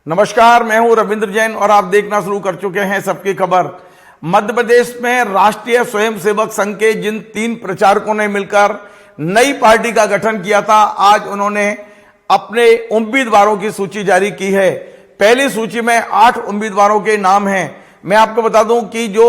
नमस्कार, मैं हूं रविंद्र जैन और आप देखना शुरू कर चुके हैं सबकी खबर। मध्य प्रदेश में राष्ट्रीय स्वयंसेवक संघ के जिन 3 प्रचारकों ने मिलकर नई पार्टी का गठन किया था, आज उन्होंने अपने उम्मीदवारों की सूची जारी की है। पहली सूची में 8 उम्मीदवारों के नाम हैं। मैं आपको बता दूं कि जो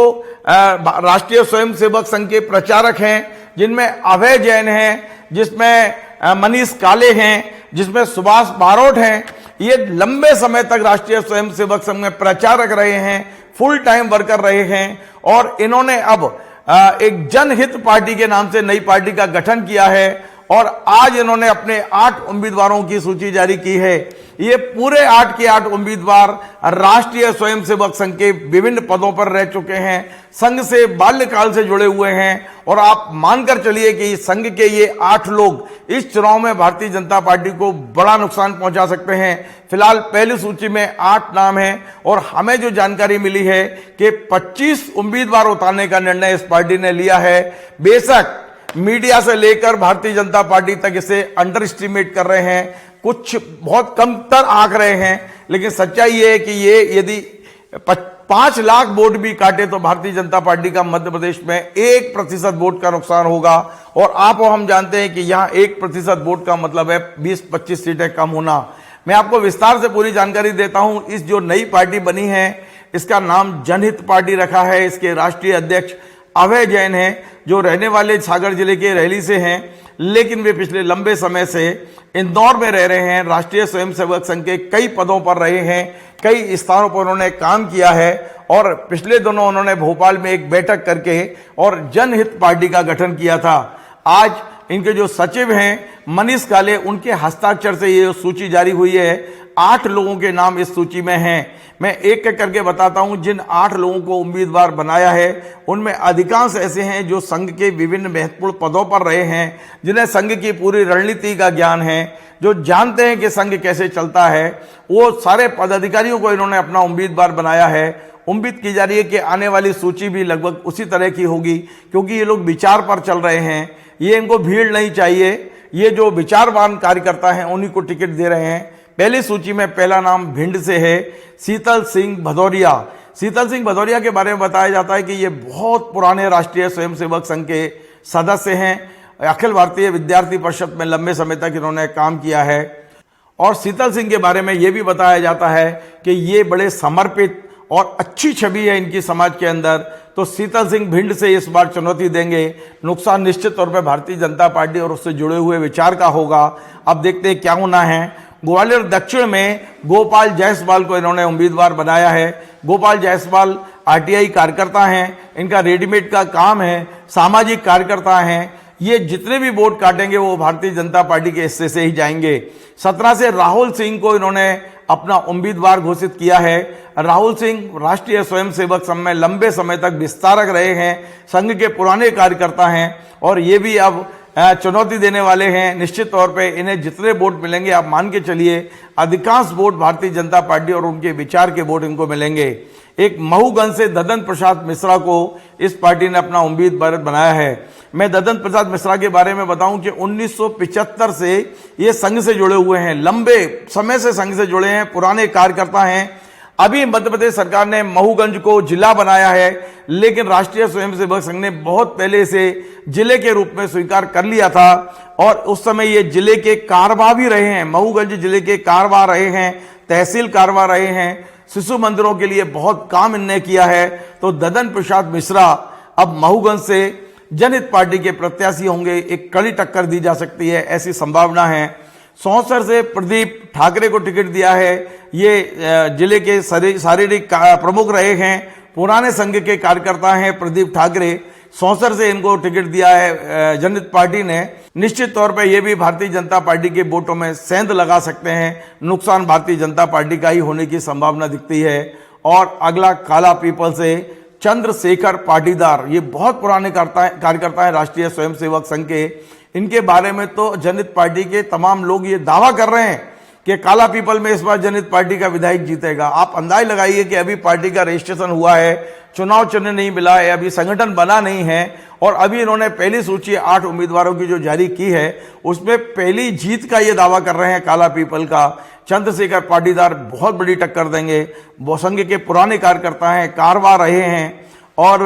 राष्ट्रीय स्वयंसेवक संघ के प्रचारक हैं, जिनमें अभय जैन हैं, जिसमें मनीष काले हैं, जिसमें सुभाष बारोट हैं, ये लंबे समय तक राष्ट्रीय स्वयंसेवक संघ में प्रचारक रहे हैं, फुल टाइम वर्कर रहे हैं और इन्होंने अब एक जनहित पार्टी के नाम से नई पार्टी का गठन किया है और आज इन्होंने अपने 8 उम्मीदवारों की सूची जारी की है। ये पूरे 8 के 8 उम्मीदवार राष्ट्रीय स्वयंसेवक संघ के विभिन्न पदों पर रह चुके हैं, संघ से बाल्यकाल से जुड़े हुए हैं और आप मानकर चलिए कि संघ के ये 8 लोग इस चुनाव में भारतीय जनता पार्टी को बड़ा नुकसान पहुंचा सकते हैं। फिलहाल पहली सूची में 8 नाम हैं और हमें जो जानकारी मिली है कि 25 उम्मीदवार उतारने का निर्णय इस पार्टी ने लिया है। बेशक मीडिया से लेकर भारतीय जनता पार्टी तक इसे अंडर एस्टिमेट कर रहे हैं, कुछ बहुत कमतर आंक रहे हैं, लेकिन सच्चाई ये है कि ये यदि 5 लाख वोट भी काटे तो भारतीय जनता पार्टी का मध्य प्रदेश में 1% वोट का नुकसान होगा। और आप और हम जानते हैं कि यहां 1% वोट का मतलब है 20-25 सीटें कम होना। मैं आपको विस्तार से पूरी जानकारी देता हूं। इस जो नई पार्टी बनी है, इसका नाम जनहित पार्टी रखा है। इसके राष्ट्रीय अध्यक्ष अभय जैन हैं, जो रहने वाले सागर जिले के रैली से हैं, लेकिन वे पिछले लंबे समय से इंदौर में रह रहे हैं। राष्ट्रीय स्वयंसेवक संघ के कई पदों पर रहे हैं, कई स्थानों पर उन्होंने काम किया है और पिछले दिनों उन्होंने भोपाल में एक बैठक करके और जनहित पार्टी का गठन किया था। आज इनके जो सचिव हैं मनीष काले, उनके हस्ताक्षर से ये सूची जारी हुई है। 8 लोगों के नाम इस सूची में हैं। मैं एक एक करके बताता हूं। जिन 8 लोगों को उम्मीदवार बनाया है, उनमें अधिकांश ऐसे हैं जो संघ के विभिन्न महत्वपूर्ण पदों पर रहे हैं, जिन्हें संघ की पूरी रणनीति का ज्ञान है, जो जानते हैं कि संघ कैसे चलता है। वो सारे पदाधिकारियों को इन्होंने अपना उम्मीदवार बनाया है। उम्मीद की जा रही है कि आने वाली सूची भी लगभग उसी तरह की होगी, क्योंकि ये लोग विचार पर चल रहे हैं। ये इनको भीड़ नहीं चाहिए, ये जो विचारवान कार्यकर्ता हैं उन्हीं को टिकट दे रहे हैं। पहली सूची में पहला नाम भिंड से है, शीतल सिंह भदौरिया। शीतल सिंह भदौरिया के बारे में बताया जाता है कि ये बहुत पुराने राष्ट्रीय स्वयंसेवक संघ के सदस्य हैं। अखिल भारतीय विद्यार्थी परिषद में लंबे समय तक इन्होंने काम किया है। और शीतल सिंह के बारे में ये भी बताया जाता है कि ये बड़े समर्पित और अच्छी छवि है इनकी समाज के अंदर। तो शीतल सिंह भिंड से इस बार चुनौती देंगे। नुकसान निश्चित तौर पर भारतीय जनता पार्टी और उससे जुड़े हुए विचार का होगा। अब देखते हैं क्या होना है। ग्वालियर दक्षिण में गोपाल जायसवाल को इन्होंने उम्मीदवार बनाया है। गोपाल जायसवाल आरटीआई कार्यकर्ता हैं, इनका रेडीमेड का काम है, सामाजिक कार्यकर्ता हैं। ये जितने भी वोट काटेंगे वो भारतीय जनता पार्टी के हिस्से से ही जाएंगे। 17 से राहुल सिंह को इन्होंने अपना उम्मीदवार घोषित किया है। राहुल सिंह राष्ट्रीय स्वयंसेवक संघ में लंबे समय तक विस्तारक रहे हैं, संघ के पुराने कार्यकर्ता हैं और ये भी अब चुनौती देने वाले हैं। निश्चित तौर पे इन्हें जितने वोट मिलेंगे, आप मान के चलिए अधिकांश वोट भारतीय जनता पार्टी और उनके विचार के वोट इनको मिलेंगे। एक महूगंज से ददन प्रसाद मिश्रा को इस पार्टी ने अपना उम्मीदवार बनाया है। मैं ददन प्रसाद मिश्रा के बारे में बताऊं कि 1975 से ये संघ से जुड़े हुए हैं, लंबे समय से संघ से जुड़े हैं, पुराने कार्यकर्ता हैं। अभी मध्य प्रदेश सरकार ने महूगंज को जिला बनाया है, लेकिन राष्ट्रीय स्वयंसेवक संघ ने बहुत पहले से जिले के रूप में स्वीकार कर लिया था और उस समय ये जिले के कारवा भी रहे हैं। महूगंज जिले के कारवा रहे हैं, तहसील कारवा रहे हैं। शिशु मंदिरों के लिए बहुत काम इनने किया है। तो ददन प्रसाद मिश्रा अब महूगंज से जनहित पार्टी के प्रत्याशी होंगे। एक कड़ी टक्कर दी जा सकती है, ऐसी संभावना है। सौंसर से प्रदीप ठाकरे को टिकट दिया है। ये जिले के शारीरिक प्रमुख रहे हैं, पुराने संघ के कार्यकर्ता हैं प्रदीप ठाकरे। सौंसर से इनको टिकट दिया है जनहित पार्टी ने। निश्चित तौर पर यह भी भारतीय जनता पार्टी के वोटों में सेंध लगा सकते हैं। नुकसान भारतीय जनता पार्टी का ही होने की संभावना दिखती है। और अगला काला पीपल से चंद्रशेखर पाटीदार, ये बहुत पुराने कार्यकर्ता हैं राष्ट्रीय स्वयंसेवक संघ के। इनके बारे में तो जनहित पार्टी के तमाम लोग ये दावा कर रहे हैं कि काला पीपल में इस बार जनहित पार्टी का विधायक जीतेगा। आप अंदाज लगाइए कि अभी पार्टी का रजिस्ट्रेशन हुआ है, चुनाव चिन्ह नहीं मिला है, अभी संगठन बना नहीं है, और अभी इन्होंने पहली सूची 8 उम्मीदवारों की जो जारी की है उसमें पहली जीत का ये दावा कर रहे हैं काला पीपल का। चंद्रशेखर पाटीदार बहुत बड़ी टक्कर देंगे। संघ के पुराने कार्यकर्ता हैं, कारवा रहे हैं और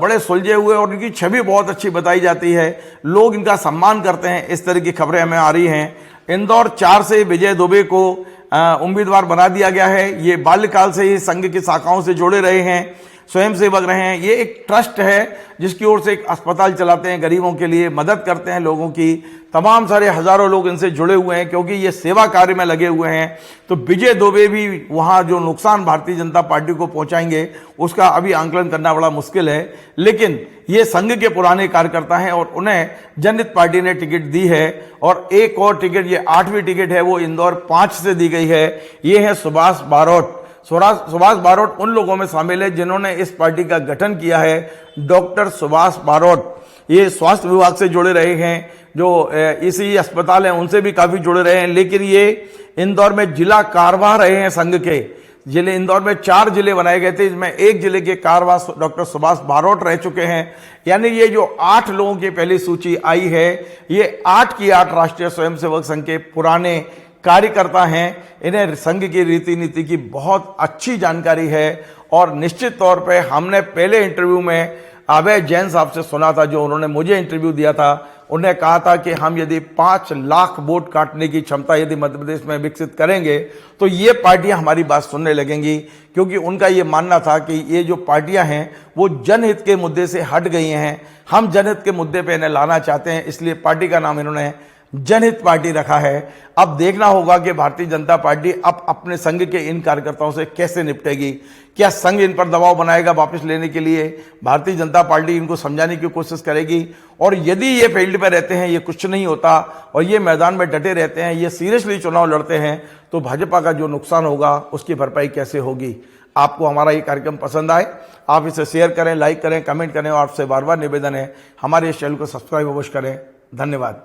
बड़े सुलझे हुए, और इनकी छवि बहुत अच्छी बताई जाती है, लोग इनका सम्मान करते हैं। इस तरह की खबरें हमें आ रही हैं। इंदौर 4 से विजय दुबे को उम्मीदवार बना दिया गया है। ये बाल्यकाल से ही संघ की शाखाओं से जुड़े रहे हैं, स्वयंसेवक रहे हैं। ये एक ट्रस्ट है जिसकी ओर से एक अस्पताल चलाते हैं, गरीबों के लिए मदद करते हैं लोगों की। तमाम सारे हजारों लोग इनसे जुड़े हुए हैं क्योंकि ये सेवा कार्य में लगे हुए हैं। तो विजय दुबे भी वहाँ जो नुकसान भारतीय जनता पार्टी को पहुंचाएंगे उसका अभी आंकलन करना बड़ा मुश्किल है, लेकिन ये संघ के पुराने कार्यकर्ता हैं और उन्हें जनहित पार्टी ने टिकट दी है। और एक और टिकट, ये 8वीं टिकट है, वो इंदौर 5 से दी गई है। ये है सुभाष बारोट। सुभाष बारोट उन लोगों में शामिल है जिन्होंने इस पार्टी का गठन किया है। डॉक्टर सुभाष बारोट ये स्वास्थ्य विभाग से जुड़े रहे हैं, जो इसी अस्पताल है उनसे भी काफी जुड़े रहे हैं, लेकिन ये इंदौर में जिला कारवा रहे हैं। संघ के जिले इंदौर में 4 जिले बनाए गए थे, इसमें एक जिले के कारवा डॉक्टर सुभाष बारोट रह चुके हैं। यानी ये जो 8 लोगों की पहली सूची आई है, ये 8 की 8 राष्ट्रीय स्वयंसेवक संघ के पुराने कार्यकर्ता हैं। इन्हें संघ की रीति नीति की बहुत अच्छी जानकारी है और निश्चित तौर पे हमने पहले इंटरव्यू में अभय जैन साहब से सुना था, जो उन्होंने मुझे इंटरव्यू दिया था। उन्हें कहा था कि हम यदि 5 लाख वोट काटने की क्षमता यदि मध्य प्रदेश में विकसित करेंगे तो ये पार्टियां हमारी बात सुनने लगेंगी, क्योंकि उनका ये मानना था कि ये जो पार्टियां हैं वो जनहित के मुद्दे से हट गई हैं। हम जनहित के मुद्दे पे इन्हें लाना चाहते हैं, इसलिए पार्टी का नाम इन्होंने जनहित पार्टी रखा है। अब देखना होगा कि भारतीय जनता पार्टी अब अपने संघ के इन कार्यकर्ताओं से कैसे निपटेगी। क्या संघ इन पर दबाव बनाएगा वापस लेने के लिए? भारतीय जनता पार्टी इनको समझाने की कोशिश करेगी? और यदि ये फील्ड पर रहते हैं, ये कुछ नहीं होता और ये मैदान में डटे रहते हैं, ये सीरियसली चुनाव लड़ते हैं, तो भाजपा का जो नुकसान होगा उसकी भरपाई कैसे होगी? आपको हमारा ये कार्यक्रम पसंद आए, आप इसे शेयर करें, लाइक करें, कमेंट करें, और आपसे बार बार निवेदन है हमारे इस चैनल को सब्सक्राइब अवश्य करें। धन्यवाद।